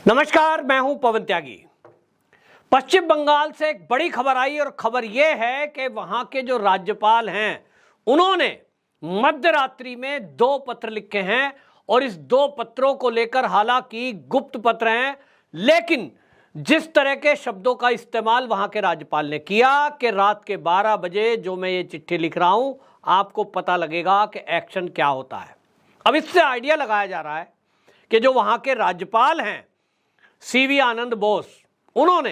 नमस्कार, मैं हूं पवन त्यागी। पश्चिम बंगाल से एक बड़ी खबर आई और खबर यह है कि वहां के जो राज्यपाल हैं उन्होंने मध्य रात्रि में 2 पत्र लिखे हैं और इस 2 पत्रों को लेकर, हालांकि गुप्त पत्र हैं, लेकिन जिस तरह के शब्दों का इस्तेमाल वहां के राज्यपाल ने किया कि रात के 12 बजे जो मैं ये चिट्ठी लिख रहा हूं, आपको पता लगेगा कि एक्शन क्या होता है। अब इससे आइडिया लगाया जा रहा है कि जो वहां के राज्यपाल हैं सीवी आनंद बोस, उन्होंने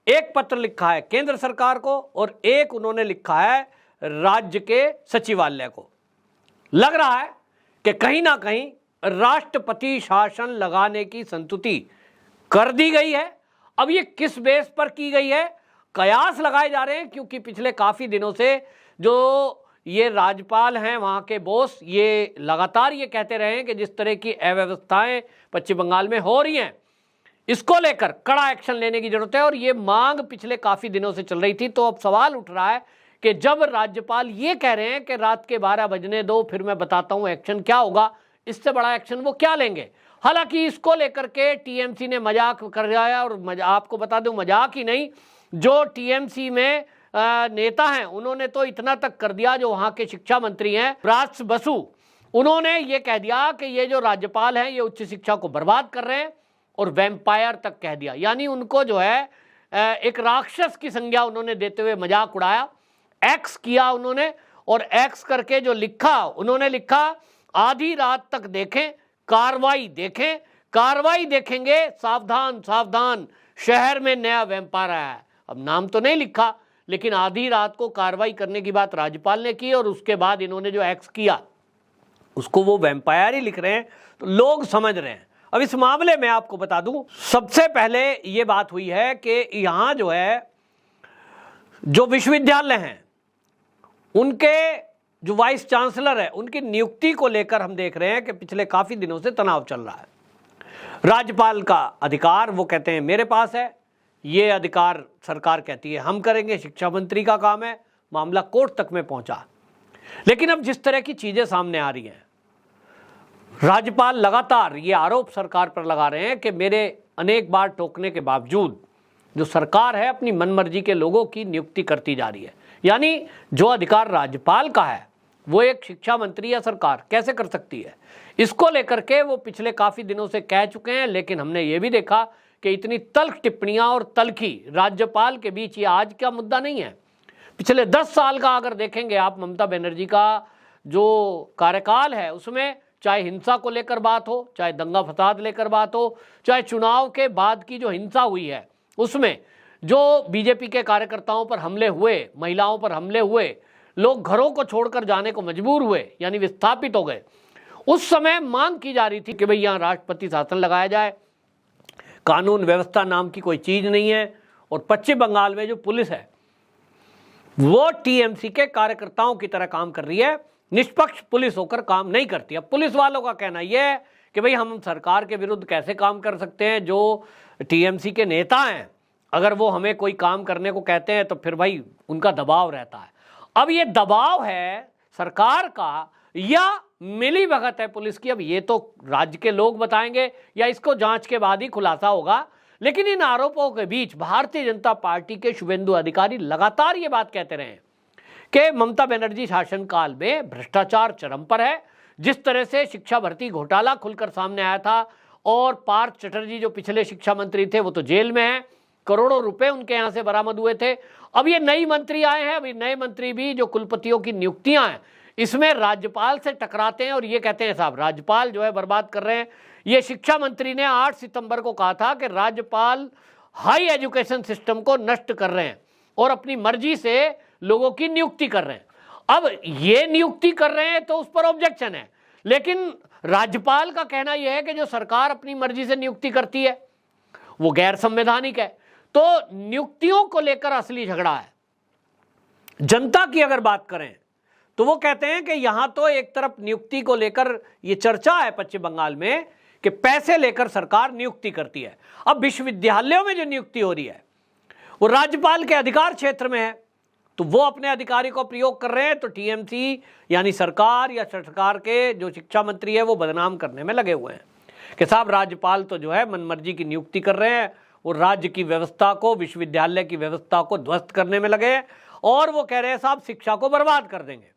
एक पत्र लिखा है केंद्र सरकार को और एक उन्होंने लिखा है राज्य के सचिवालय को। लग रहा है कि कहीं ना कहीं राष्ट्रपति शासन लगाने की संस्तुति कर दी गई है। अब ये किस बेस पर की गई है, कयास लगाए जा रहे हैं, क्योंकि पिछले काफी दिनों से जो ये राज्यपाल हैं वहां के बोस, ये लगातार ये कहते रहे हैं कि जिस तरह की अव्यवस्थाएं पश्चिम बंगाल में हो रही हैं, इसको लेकर कड़ा एक्शन लेने की जरूरत है। और ये मांग पिछले काफी दिनों से चल रही थी। तो अब सवाल उठ रहा है कि जब राज्यपाल ये कह रहे हैं कि रात के 12 बजने दो, फिर मैं बताता हूं एक्शन क्या होगा, इससे बड़ा एक्शन वो क्या लेंगे। हालांकि इसको लेकर के टीएमसी ने मजाक कर रहा है, और आपको बता दूं मजाक ही नहीं, जो टीएमसी में नेता हैं उन्होंने तो इतना तक कर दिया, जो वहां के शिक्षा मंत्री हैं राज बसु, उन्होंने ये कह दिया कि ये जो राज्यपाल हैं ये उच्च शिक्षा को बर्बाद कर रहे हैं, और वैम्पायर तक कह दिया। यानी उनको जो है एक राक्षस की संज्ञा उन्होंने देते हुए मजाक उड़ाया। एक्स किया उन्होंने, और एक्स करके जो लिखा उन्होंने लिखा, आधी रात तक देखें, कार्रवाई देखें, कार्रवाई देखेंगे, सावधान सावधान, शहर में नया वैम्पायर आया है। अब नाम तो नहीं लिखा, लेकिन आधी रात को कार्रवाई करने की बात राज्यपाल ने की, और उसके बाद इन्होंने जो एक्स किया उसको वो वैम्पायर ही लिख रहे हैं, तो लोग समझ रहे हैं। अब इस मामले में आपको बता दूं, सबसे पहले ये बात हुई है कि यहां जो है जो विश्वविद्यालय हैं उनके जो वाइस चांसलर है उनकी नियुक्ति को लेकर हम देख रहे हैं कि पिछले काफी दिनों से तनाव चल रहा है। राज्यपाल का अधिकार वो कहते हैं मेरे पास है, ये अधिकार सरकार कहती है हम करेंगे, शिक्षा मंत्री का काम है, मामला कोर्ट तक में पहुंचा। लेकिन अब जिस तरह की चीजें सामने आ रही हैं, राज्यपाल लगातार ये आरोप सरकार पर लगा रहे हैं कि मेरे अनेक बार टोकने के बावजूद जो सरकार है अपनी मनमर्जी के लोगों की नियुक्ति करती जा रही है। यानी जो अधिकार राज्यपाल का है वो एक शिक्षा मंत्री या सरकार कैसे कर सकती है, इसको लेकर के वो पिछले काफी दिनों से कह चुके हैं। लेकिन हमने ये भी देखा कि इतनी तल्ख टिप्पणियां और तल्खी राज्यपाल के बीच ये आज का मुद्दा नहीं है। पिछले 10 साल का अगर देखेंगे आप, ममता बनर्जी का जो कार्यकाल है उसमें चाहे हिंसा को लेकर बात हो, चाहे दंगा फसाद लेकर बात हो, चाहे चुनाव के बाद की जो हिंसा हुई है उसमें जो बीजेपी के कार्यकर्ताओं पर हमले हुए, महिलाओं पर हमले हुए, लोग घरों को छोड़कर जाने को मजबूर हुए, यानी विस्थापित हो गए, उस समय मांग की जा रही थी कि भाई यहां राष्ट्रपति शासन लगाया जाए, कानून व्यवस्था नाम की कोई चीज नहीं है। और पश्चिम बंगाल में जो पुलिस है वो टीएमसी के कार्यकर्ताओं की तरह काम कर रही है, निष्पक्ष पुलिस होकर काम नहीं करती। अब पुलिस वालों का कहना यह है कि भाई हम सरकार के विरुद्ध कैसे काम कर सकते हैं, जो टीएमसी के नेता हैं अगर वो हमें कोई काम करने को कहते हैं तो फिर भाई उनका दबाव रहता है। अब ये दबाव है सरकार का या मिली भगत है पुलिस की, अब ये तो राज्य के लोग बताएंगे या इसको जांच के बाद ही खुलासा होगा। लेकिन इन आरोपों के बीच भारतीय जनता पार्टी के शुभेंदु अधिकारी लगातार ये बात कहते रहे कि ममता बनर्जी शासनकाल में भ्रष्टाचार चरम पर है। जिस तरह से शिक्षा भर्ती घोटाला खुलकर सामने आया था, और पार्थ चटर्जी जो पिछले शिक्षा मंत्री थे वो तो जेल में हैं, करोड़ों रुपए उनके यहां से बरामद हुए थे। अब ये नई मंत्री आए हैं, अभी नए मंत्री भी जो कुलपतियों की नियुक्तियां हैं इसमें राज्यपाल से टकराते हैं और ये कहते हैं साहब राज्यपाल जो है बर्बाद कर रहे हैं। ये शिक्षा मंत्री ने 8 सितंबर को कहा था कि राज्यपाल हाई एजुकेशन सिस्टम को नष्ट कर रहे हैं और अपनी मर्जी से लोगों की नियुक्ति कर रहे हैं। अब ये नियुक्ति कर रहे हैं तो उस पर ऑब्जेक्शन है, लेकिन राज्यपाल का कहना यह है कि जो सरकार अपनी मर्जी से नियुक्ति करती है वो गैर संवैधानिक है। तो नियुक्तियों को लेकर असली झगड़ा है। जनता की अगर बात करें तो वो कहते हैं कि यहां तो एक तरफ नियुक्ति को लेकर ये चर्चा है पश्चिम बंगाल में कि पैसे लेकर सरकार नियुक्ति करती है। अब विश्वविद्यालयों में जो नियुक्ति हो रही है वो राज्यपाल के अधिकार क्षेत्र में है, तो वो अपने अधिकारी को प्रयोग कर रहे हैं, तो टीएमसी यानी सरकार या सरकार के जो शिक्षा मंत्री है वो बदनाम करने में लगे हुए हैं। कि साहब राज्यपाल तो जो है मनमर्जी की नियुक्ति कर रहे हैं, वो राज्य की व्यवस्था को, विश्वविद्यालय की व्यवस्था को ध्वस्त करने में लगे हैं और वो कह रहे हैं साहब शिक्षा को बर्बाद कर देंगे।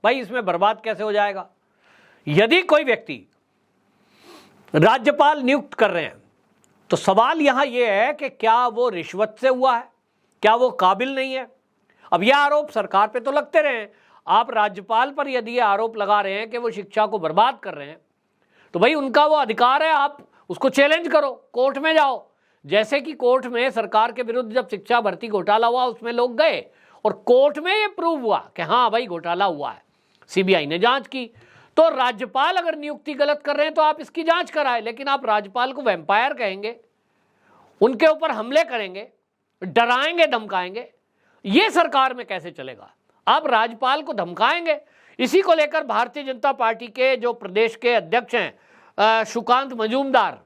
भाई इसमें बर्बाद कैसे हो जाएगा? यदि कोई व्यक्ति राज्यपाल नियुक्त कर रहे हैं तो सवाल यहां यह है कि क्या वो रिश्वत से हुआ है, क्या वो काबिल नहीं है? अब यह आरोप सरकार पे तो लगते रहे, आप राज्यपाल पर यदि ये आरोप लगा रहे हैं कि वो शिक्षा को बर्बाद कर रहे हैं तो भाई उनका वो अधिकार है, आप उसको चैलेंज करो, कोर्ट में जाओ। जैसे कि कोर्ट में सरकार के विरुद्ध जब शिक्षा भर्ती घोटाला हुआ उसमें लोग गए और कोर्ट में ये प्रूव हुआ कि हाँ भाई घोटाला हुआ है, सीबीआई ने जांच की। तो राज्यपाल अगर नियुक्ति गलत कर रहे हैं तो आप इसकी जांच कराएं, लेकिन आप राज्यपाल को वैम्पायर कहेंगे, उनके ऊपर हमले करेंगे, डराएंगे, धमकाएंगे, ये सरकार में कैसे चलेगा? आप राज्यपाल को धमकाएंगे। इसी को लेकर भारतीय जनता पार्टी के जो प्रदेश के अध्यक्ष हैं सुकांत मजूमदार,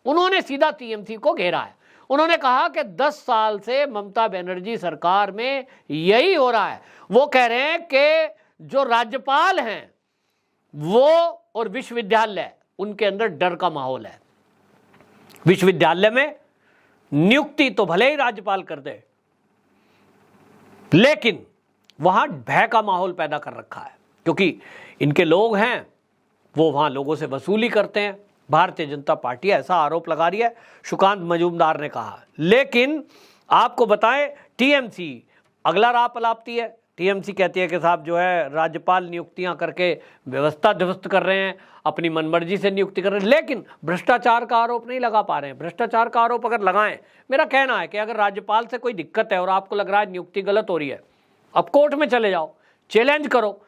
उन्होंने सीधा टीएमसी को घेरा है। उन्होंने कहा कि 10 साल से ममता बनर्जी सरकार में यही हो रहा है। वो कह रहे हैं कि जो राज्यपाल हैं वो और विश्वविद्यालय, उनके अंदर डर का माहौल है। विश्वविद्यालय में नियुक्ति तो भले ही राज्यपाल कर दे, लेकिन वहां भय का माहौल पैदा कर रखा है, क्योंकि इनके लोग हैं वो वहां लोगों से वसूली करते हैं। भारतीय जनता पार्टी ऐसा आरोप लगा रही है, सुकांत मजूमदार ने कहा। लेकिन आपको बताएं टीएमसी अगला राह पलापती है। टीएमसी कहती है कि साहब जो है राज्यपाल नियुक्तियां करके व्यवस्था ध्वस्त कर रहे हैं, अपनी मनमर्जी से नियुक्ति कर रहे हैं, लेकिन भ्रष्टाचार का आरोप नहीं लगा पा रहे हैं। भ्रष्टाचार का आरोप अगर लगाएं, मेरा कहना है कि अगर राज्यपाल से कोई दिक्कत है और आपको लग रहा है नियुक्ति गलत हो रही है, अब कोर्ट में चले जाओ, चैलेंज करो,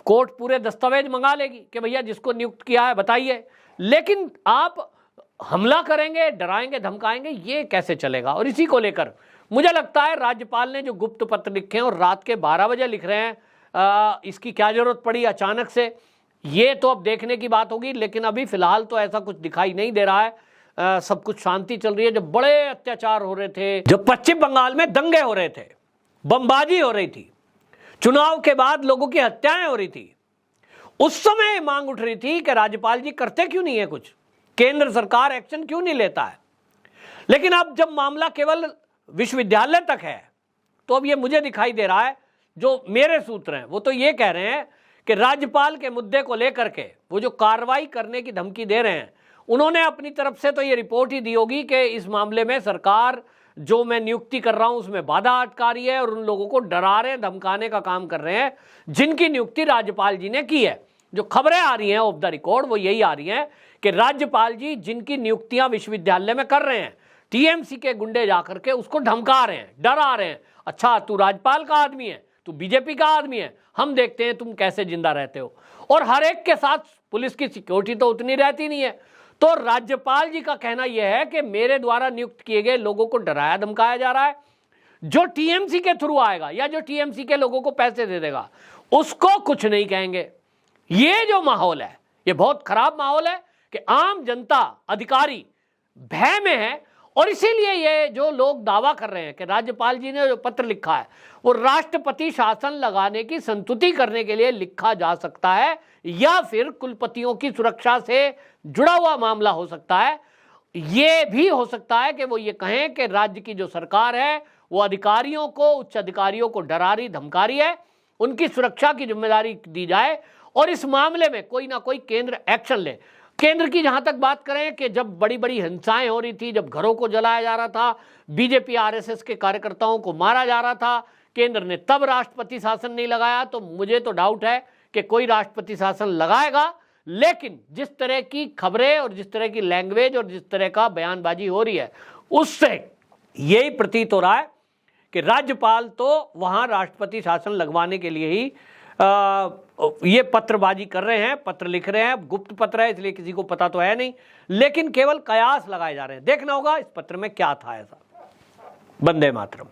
कोर्ट पूरे दस्तावेज मंगा लेगी कि भैया जिसको नियुक्त किया है बताइए। लेकिन आप हमला करेंगे, डराएंगे, धमकाएंगे, ये कैसे चलेगा? और इसी को लेकर मुझे लगता है राज्यपाल ने जो गुप्त पत्र लिखे हैं और रात के 12 बजे लिख रहे हैं, इसकी क्या जरूरत पड़ी अचानक से, ये तो अब देखने की बात होगी। लेकिन अभी फिलहाल तो ऐसा कुछ दिखाई नहीं दे रहा है, सब कुछ शांति चल रही है। जब बड़े अत्याचार हो रहे थे, जब पश्चिम बंगाल में दंगे हो रहे थे, बमबाजी हो रही थी, चुनाव के बाद लोगों की हत्याएं हो रही थी, उस समय मांग उठ रही थी कि राज्यपाल जी करते क्यों नहीं है कुछ, केंद्र सरकार एक्शन क्यों नहीं लेता है। लेकिन अब जब मामला केवल विश्वविद्यालय तक है तो अब ये मुझे दिखाई दे रहा है, जो मेरे सूत्र हैं वो तो ये कह रहे हैं कि राज्यपाल के मुद्दे को लेकर के वो जो कार्रवाई करने की धमकी दे रहे हैं, उन्होंने अपनी तरफ से तो ये रिपोर्ट ही दी होगी कि इस मामले में सरकार जो मैं नियुक्ति कर रहा हूं उसमें बाधा अटका रही है और उन लोगों को डरा रहे हैं, धमकाने का काम कर रहे हैं जिनकी नियुक्ति राज्यपाल जी ने की है। जो खबरें आ रही हैं ऑफ द रिकॉर्ड वो यही आ रही हैं कि राज्यपाल जी जिनकी नियुक्तियां विश्वविद्यालय में कर रहे हैं, टीएमसी के गुंडे जाकर के उसको धमका रहे हैं, डरा रहे हैं। अच्छा तू राज्यपाल का आदमी है, तू बीजेपी का आदमी है, हम देखते हैं तुम कैसे जिंदा रहते हो। और हर एक के साथ पुलिस की सिक्योरिटी तो उतनी रहती नहीं है। तो राज्यपाल जी का कहना यह है कि मेरे द्वारा नियुक्त किए गए लोगों को डराया धमकाया जा रहा है, जो टीएमसी के थ्रू आएगा या जो टीएमसी के लोगों को पैसे दे देगा उसको कुछ नहीं कहेंगे। ये जो माहौल है ये बहुत खराब माहौल है कि आम जनता, अधिकारी भय में है। और इसीलिए ये जो लोग दावा कर रहे हैं कि राज्यपाल जी ने जो पत्र लिखा है वो राष्ट्रपति शासन लगाने की संतुति करने के लिए लिखा जा सकता है, या फिर कुलपतियों की सुरक्षा से जुड़ा हुआ मामला हो सकता है। ये भी हो सकता है कि वो ये कहें कि राज्य की जो सरकार है वो अधिकारियों को, उच्च अधिकारियों को डरा रही, धमका रही है, उनकी सुरक्षा की जिम्मेदारी दी जाए और इस मामले में कोई ना कोई केंद्र एक्शन ले। केंद्र की जहां तक बात करें कि जब बड़ी बड़ी हिंसाएं हो रही थी, जब घरों को जलाया जा रहा था, बीजेपी आरएसएस के कार्यकर्ताओं को मारा जा रहा था, केंद्र ने तब राष्ट्रपति शासन नहीं लगाया। तो मुझे तो डाउट है कि कोई राष्ट्रपति शासन लगाएगा। लेकिन जिस तरह की खबरें और जिस तरह की लैंग्वेज और जिस तरह का बयानबाजी हो रही है उससे यही प्रतीत हो रहा है कि राज्यपाल तो वहां राष्ट्रपति शासन लगवाने के लिए ही ये पत्रबाजी कर रहे हैं, पत्र लिख रहे हैं। गुप्त पत्र है इसलिए किसी को पता तो है नहीं, लेकिन केवल कयास लगाए जा रहे हैं। देखना होगा इस पत्र में क्या था ऐसा। वंदे मातरम।